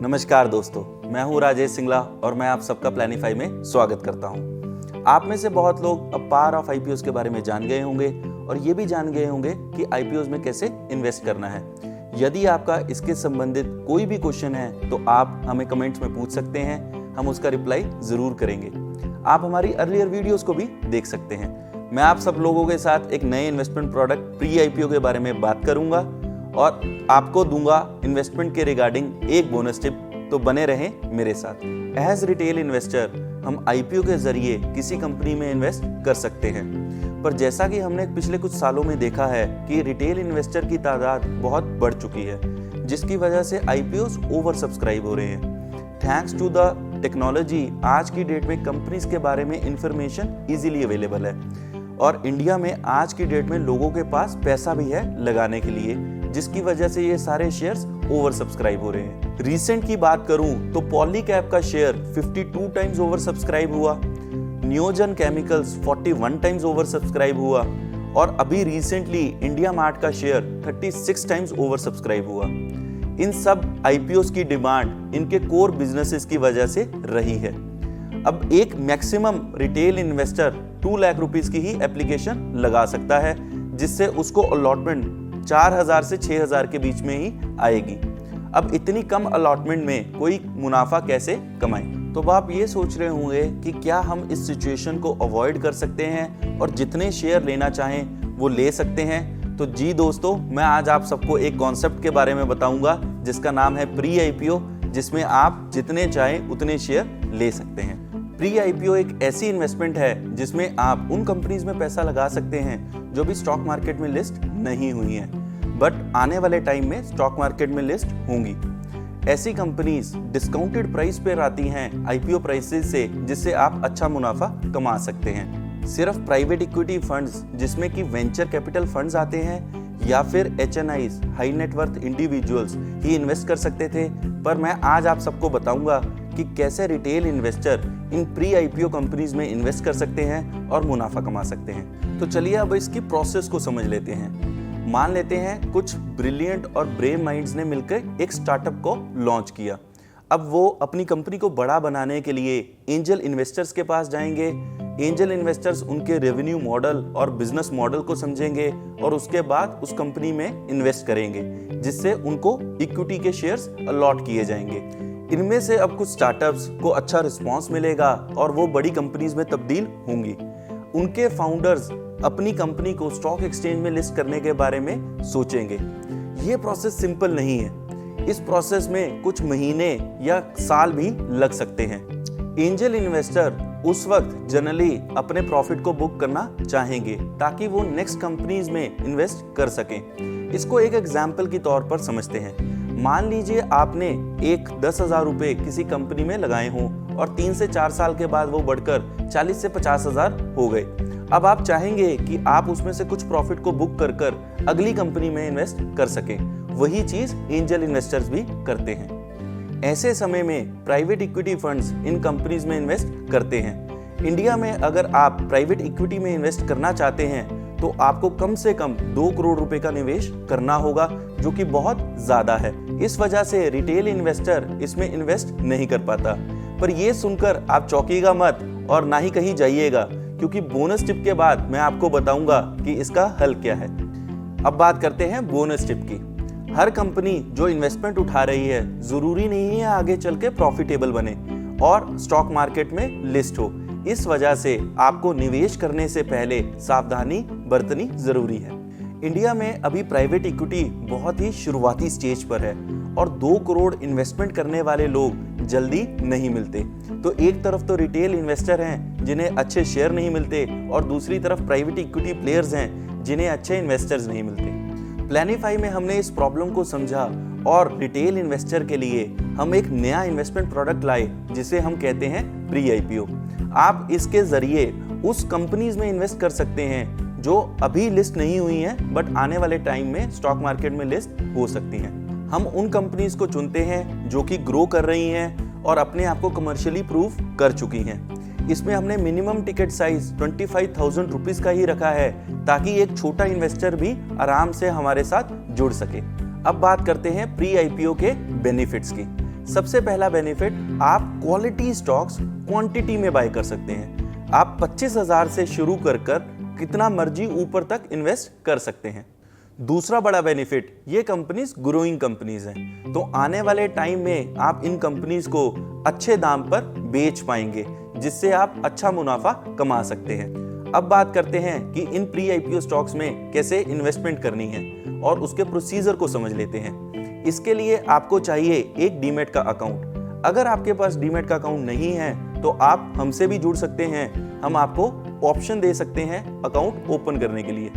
नमस्कार दोस्तों, मैं हूं राजेश सिंगला और मैं आप सबका प्लानिफाई में स्वागत करता हूं। आप में से बहुत लोग अब पावर ऑफ आईपीओस के बारे में जान गए होंगे और ये भी जान गए होंगे कि आईपीओस में कैसे इन्वेस्ट करना है। यदि आपका इसके संबंधित कोई भी क्वेश्चन है तो आप हमें कमेंट्स में पूछ सकते हैं, हम उसका रिप्लाई जरूर करेंगे। आप हमारी अर्लियर वीडियोस को भी देख सकते हैं। मैं आप सब लोगों के साथ एक नए इन्वेस्टमेंट प्रोडक्ट प्री आईपीओ के बारे में बात करूंगा और आपको दूंगा इन्वेस्टमेंट के रिगार्डिंग एक बोनस टिप, तो बने रहें मेरे साथ। एज रिटेल इन्वेस्टर हम आईपीओ के जरिए किसी कंपनी में इन्वेस्ट कर सकते हैं, पर जैसा कि हमने पिछले कुछ सालों में देखा है कि रिटेल इन्वेस्टर की तादाद बहुत बढ़ चुकी है, जिसकी वजह से आईपीओस ओवर सब्सक्राइब हो रहे हैं। थैंक्स टू द टेक्नोलॉजी आज की डेट में कंपनीज के बारे में इंफॉर्मेशन इजीली अवेलेबल है और इंडिया में आज की डेट में लोगों के पास पैसा भी है लगाने के लिए, जिसकी वजह से ये सारे शेयर्स ओवर सब्सक्राइब हो रहे हैं। रिसेंट की बात करूं तो पॉलीकैब का शेयर 52 टाइम्स ओवर सब्सक्राइब हुआ, नियोजन केमिकल्स 41 टाइम्स ओवर सब्सक्राइब हुआ और अभी रिसेंटली इंडिया मार्ट का शेयर 36 टाइम्स ओवर सब्सक्राइब हुआ। इन सब आईपीओस की डिमांड इनके कोर बिजनेसेस की वजह से रही है। अब एक maximum retail investor 2 lakh rupees की ही एप्लीकेशन लगा सकता है, जिससे उसको अलॉटमेंट 4,000 से 6,000 के बीच में ही आएगी। अब इतनी कम अलॉटमेंट में कोई मुनाफा कैसे कमाएं? तो आप ये सोच रहे होंगे कि क्या हम इस सिचुएशन को अवॉइड कर सकते हैं और जितने शेयर लेना चाहें वो ले सकते हैं? तो जी दोस्तों, मैं आज आप सबको एक कॉन्सेप्ट के बारे में बताऊंगा जिसका नाम है प्री आईपीओ, जिसमें आप जितने चाहें उतने शेयर ले सकते हैं। प्री आईपीओ एक ऐसी इन्वेस्टमेंट है जिसमें आप उन कंपनीज में पैसा लगा सकते हैं जो भी स्टॉक मार्केट में लिस्ट नहीं हुई हैं, बट आने वाले टाइम में स्टॉक मार्केट में लिस्ट होंगी। ऐसी कंपनीज डिस्काउंटेड प्राइस पर आती हैं आईपीओ प्राइसेस से, जिससे आप अच्छा मुनाफा कमा सकते हैं। सिर्फ प्राइवेट इक्विटी फंड्स जिसमें कि वेंचर कैपिटल फंड्स आते हैं या फिर एचएनआईज हाई नेटवर्थ इंडिविजुअल्स ही इन्वेस्ट कर सकते थे, पर मैं आज आप सबको बताऊंगा कि कैसे retail investor in pre IPO companies में इन्वेस्ट कर सकते हैं और मुनाफा कमा सकते हैं। तो चलिए अब इसकी प्रोसेस को समझ लेते हैं। मान लेते हैं कुछ ब्रिलियंट और ब्रेव माइंड्स ने मिलकर एक स्टार्टअप को लॉन्च किया। अब वो अपनी कंपनी को बड़ा बनाने के लिए एंजल इन्वेस्टर्स के पास जाएंगे। एंजल इन्वेस्टर्स उनके रेवेन्यू मॉडल और बिजनेस मॉडल को समझेंगे और उसके बाद उस कंपनी में इन्वेस्ट करेंगे, जिससे उनको इक्विटी के शेयर्स अलॉट किए जाएंगे। इनमें से अब कुछ स्टार्टअप्स को अच्छा रिस्पांस मिलेगा और वो बड़ी कंपनीज में तब्दील होंगी। उनके फाउंडर्स अपनी कंपनी को स्टॉक एक्सचेंज में लिस्ट करने के बारे में सोचेंगे। ये प्रोसेस सिंपल नहीं है, इस प्रोसेस में कुछ महीने या साल भी लग सकते हैं। एंजल इन्वेस्टर उस वक्त जनरली अपने प्रॉफिट को बुक करना चाहेंगे ताकि वो नेक्स्ट कंपनीज में इन्वेस्ट कर सकें। इसको एक एग्जाम्पल के तौर पर समझते हैं। मान लीजिए आपने एक 10,000 रुपए किसी कंपनी में लगाए हों और 3 से 4 साल के बाद वो बढ़कर 40 से 50,000 हो गए। अब आप चाहेंगे कि आप उसमें से कुछ प्रॉफिट को बुक कर अगली कंपनी में इन्वेस्ट कर सकें। वही चीज एंजल इन्वेस्टर्स भी करते हैं। ऐसे समय में प्राइवेट इक्विटी फंड्स इन कंपनीज में इन्वेस्ट करते हैं। इंडिया में अगर आप प्राइवेट इक्विटी में इन्वेस्ट करना चाहते हैं तो आपको कम से कम 2 करोड़ रुपए का निवेश करना होगा, जो कि बहुत ज्यादा है। इस वजह से रिटेल इन्वेस्टर इसमें इन्वेस्ट नहीं कर पाता। पर यह सुनकर आप चौंकिएगा मत और ना ही कहीं जाइएगा, क्योंकि बोनस टिप के बाद मैं आपको बताऊंगा कि इसका हल क्या है। अब बात करते हैं बोनस टिप की। हर कंपनी जो इन्वेस्टमेंट उठा रही है जरूरी नहीं है आगे चल के प्रॉफिटेबल बने और स्टॉक मार्केट में लिस्ट हो। इस वजह से आपको निवेश करने से पहले सावधानी बरतनी जरूरी है। इंडिया में अभी प्राइवेट इक्विटी बहुत ही शुरुआती स्टेज पर है और 2 करोड़ इन्वेस्टमेंट करने वाले लोग जल्दी नहीं मिलते। तो एक तरफ तो रिटेल इन्वेस्टर हैं जिन्हें अच्छे शेयर नहीं मिलते और दूसरी तरफ प्राइवेट इक्विटी प्लेयर्स हैं जिन्हें अच्छे इन्वेस्टर्स नहीं मिलते। प्लानिफाई में हमने इस प्रॉब्लम को समझा और रिटेल इन्वेस्टर के लिए हम एक नया इन्वेस्टमेंट प्रोडक्ट लाए जिसे हम कहते हैं प्री आईपीओ। आप इसके जरिए उस कंपनीज में इन्वेस्ट कर सकते हैं जो अभी लिस्ट नहीं हुई हैं बट आने वाले टाइम में स्टॉक मार्केट में लिस्ट हो सकती हैं। हम उन कंपनीज को चुनते हैं जो कि ग्रो कर रही हैं और अपने आप को कमर्शियली प्रूव कर चुकी हैं। इसमें हमने मिनिमम टिकट साइज 25,000 रुपीज का ही रखा है ताकि एक छोटा इन्वेस्टर भी आराम से हमारे साथ जुड़ सके। अब बात करते हैं प्री आईपीओ के बेनिफिट्स की। सबसे पहला बेनिफिट, आप क्वालिटी स्टॉक्स क्वांटिटी में बाय कर सकते हैं। आप 25,000 से शुरू कर कितना मर्जी ऊपर तक इन्वेस्ट कर सकते हैं। दूसरा बड़ा बेनिफिट, ये कंपनीज ग्रोइंग कंपनीज हैं, तो आने वाले टाइम में आप इन कंपनीज को अच्छे दाम पर बेच पाएंगे, जिससे आप अच्छा मुनाफा कमा सकते हैं। अब बात करते हैं कि इन प्री आईपीओ स्टॉक्स में कैसे इन्वेस्टमेंट करनी है और उसके प्रोसीजर को समझ लेते हैं। इसके लिए आपको चाहिए एक डीमैट का अकाउंट। अगर आपके पास डीमैट का अकाउंट नहीं है तो आप हमसे भी जुड़ सकते हैं, हम आपको ऑप्शन दे सकते हैं अकाउंट ओपन करने के लिए।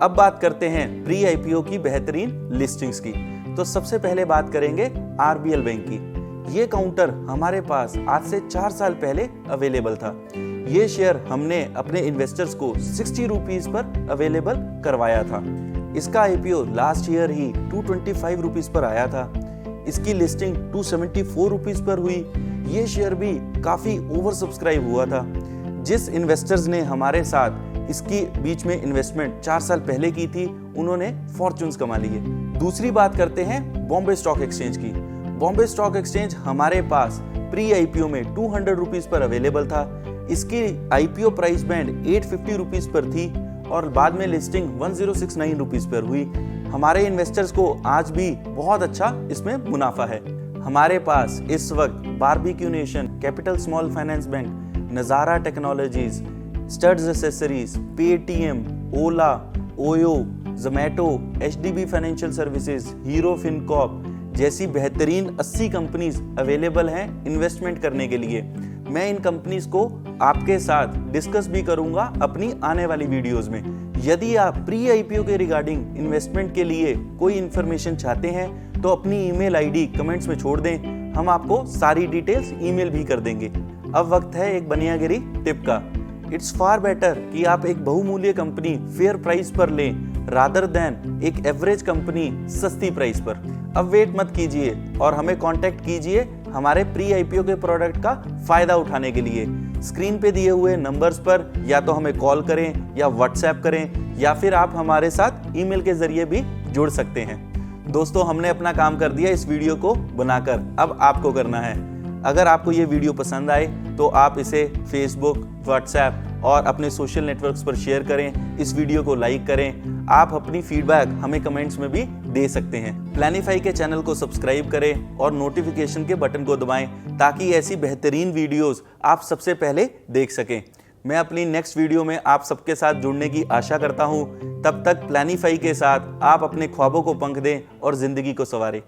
अब बात करते हैं प्री आईपीओ की बेहतरीन लिस्टिंग्स की। तो सबसे पहले बात करेंगे आरबीएल बैंक की। ये काउंटर हमारे पास आज से 4 साल पहले अवेलेबल था। ये शेयर हमने अपने इन्वेस्टर्स को 60 रुपीज पर अवेलेबल करवाया था। इसका आईपीओ लास्ट ईयर ही 225 रुपीज पर आया था। इसकी लिस्टिंग 274 रुपीज पर हुई। ये शेयर भी काफी ओवर सब्सक्राइब हुआ था। जिस इन्वेस्टर्स ने हमारे साथ इसकी बीच में इन्वेस्टमेंट 4 साल पहले की थी, उन्होंने फॉर्चून्स कमा लिए। दूसरी बात करते हैं बॉम्बे स्टॉक एक्सचेंज की। बॉम्बे स्टॉक एक्सचेंज हमारे पास प्री आईपीओ में 200 रुपीज पर अवेलेबल था। इसकी IPO price band 850 rupees per थी और बाद में लिस्टिंग 1069 रुपीज पर हुई। हमारे इन्वेस्टर्स को आज भी बहुत अच्छा इसमें मुनाफा है। हमारे पास इस वक्त Barbeque Nation, Capital Small Finance Bank, Nazara Technologies, Studds Accessories, Paytm, Ola, OYO, Zomato, HDB Financial Services, Hero FinCorp जैसी बेहतरीन 80 कंपनीज अवेलेबल हैं इन्वेस्टमेंट करने के लिए। मैं इन कंपनीज को आपके साथ डिस्कस भी करूंगा अपनी आने वाली वीडियोस में। यदि आप प्री आईपीओ के रिगार्डिंग इन्वेस्टमेंट के लिए कोई इन्फॉर्मेशन चाहते हैं तो अपनी ईमेल आईडी कमेंट्स में छोड़ दें, हम आपको सारी डिटेल्स ईमेल भी कर देंगे। अब वक्त है एक बनियागिरी टिप का। इट्स फार बेटर कि आप एक बहुमूल्य कंपनी फेयर प्राइस पर लें रादर देन एक एवरेज कंपनी सस्ती प्राइस पर। अब वेट मत कीजिए और हमें कांटेक्ट कीजिए हमारे प्री आईपीओ के प्रोडक्ट का फायदा उठाने के लिए। स्क्रीन पे दिए हुए नंबर्स पर या तो हमें कॉल करें या व्हाट्सएप करें, या फिर आप हमारे साथ ईमेल के जरिए भी जुड़ सकते हैं। दोस्तों, हमने अपना काम कर दिया इस वीडियो को बनाकर, अब आपको करना है। अगर आपको ये वीडियो पसंद आए तो आप इसे फेसबुक, व्हाट्सएप और अपने सोशल नेटवर्क्स पर शेयर करें, इस वीडियो को लाइक करें। आप अपनी फीडबैक हमें कमेंट्स में भी दे सकते हैं। प्लानिफाई के चैनल को सब्सक्राइब करें और नोटिफिकेशन के बटन को दबाएं ताकि ऐसी बेहतरीन वीडियोस आप सबसे पहले देख सकें। मैं अपनी नेक्स्ट वीडियो में आप सबके साथ जुड़ने की आशा करता हूं। तब तक प्लानिफाई के साथ आप अपने ख्वाबों को पंख दें और जिंदगी को संवारें।